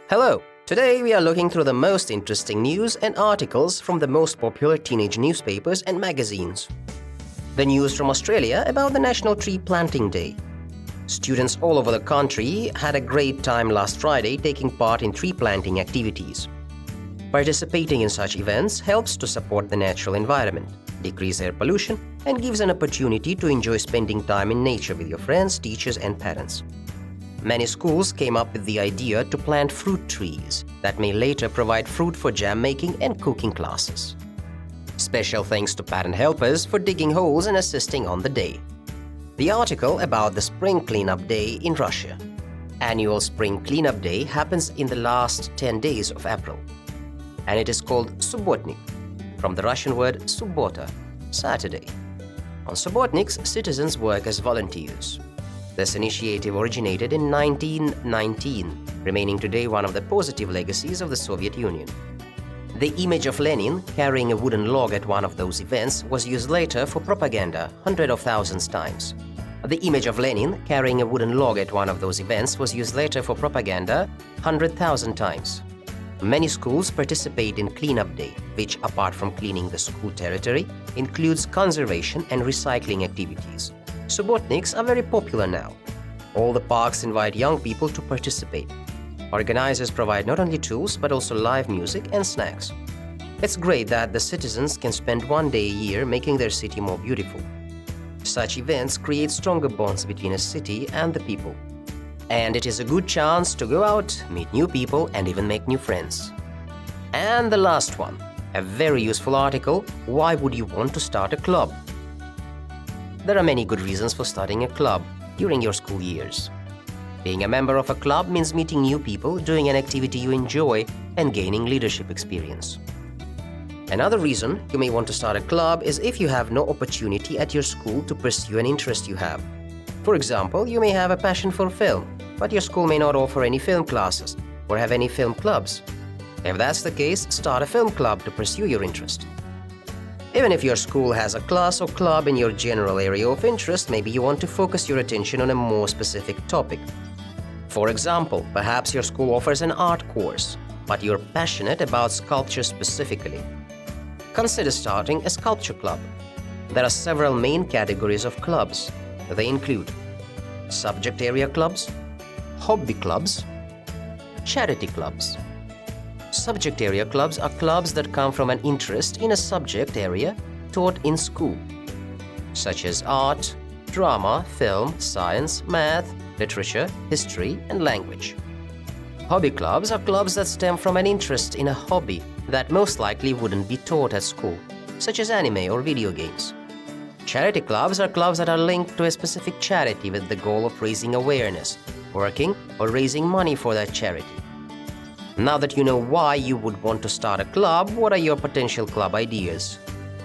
Hello! Today we are looking through the most interesting news and articles from the most popular teenage newspapers and magazines. The news from Australia about the National Tree Planting Day. Students all over the country had a great time last Friday taking part in tree planting activities. Participating in such events helps to support the natural environment, decrease air pollution, and gives an opportunity to enjoy spending time in nature with your friends, teachers, and parents. Many schools came up with the idea to plant fruit trees that may later provide fruit for jam making and cooking classes. Special thanks to parent helpers for digging holes and assisting on the day. The article about the Spring Cleanup Day in Russia. Annual Spring Cleanup Day happens in the last 10 days of April, and it is called Subotnik, from the Russian word subbota, Saturday. On Subotniks, citizens work as volunteers. This initiative originated in 1919, remaining today one of the positive legacies of the Soviet Union. The image of Lenin carrying a wooden log at one of those events was used later for propaganda hundreds of thousands times. The image of Lenin carrying a wooden log at one of those events was used later for propaganda 100,000 times. Many schools participate in Cleanup Day, which, apart from cleaning the school territory, includes conservation and recycling activities. Subotniks are very popular now. All the parks invite young people to participate. Organizers provide not only tools but also live music and snacks. It's great that the citizens can spend one day a year making their city more beautiful. Such events create stronger bonds between a city and the people. And it is a good chance to go out, meet new people, and even make new friends. And the last one, a very useful article, Why would you want to start a club? There are many good reasons for starting a club during your school years. Being a member of a club means meeting new people, doing an activity you enjoy, and gaining leadership experience. Another reason you may want to start a club is if you have no opportunity at your school to pursue an interest you have. For example, you may have a passion for film, but your school may not offer any film classes or have any film clubs. If that's the case, start a film club to pursue your interest. Even if your school has a class or club in your general area of interest, maybe you want to focus your attention on a more specific topic. For example, perhaps your school offers an art course, but you're passionate about sculpture specifically. Consider starting a sculpture club. There are several main categories of clubs. They include subject area clubs, hobby clubs, charity clubs. Subject area clubs are clubs that come from an interest in a subject area taught in school, such as art, drama, film, science, math, literature, history, and language. Hobby clubs are clubs that stem from an interest in a hobby that most likely wouldn't be taught at school, such as anime or video games. Charity clubs are clubs that are linked to a specific charity with the goal of raising awareness, working, or raising money for that charity. Now that you know why you would want to start a club, what are your potential club ideas?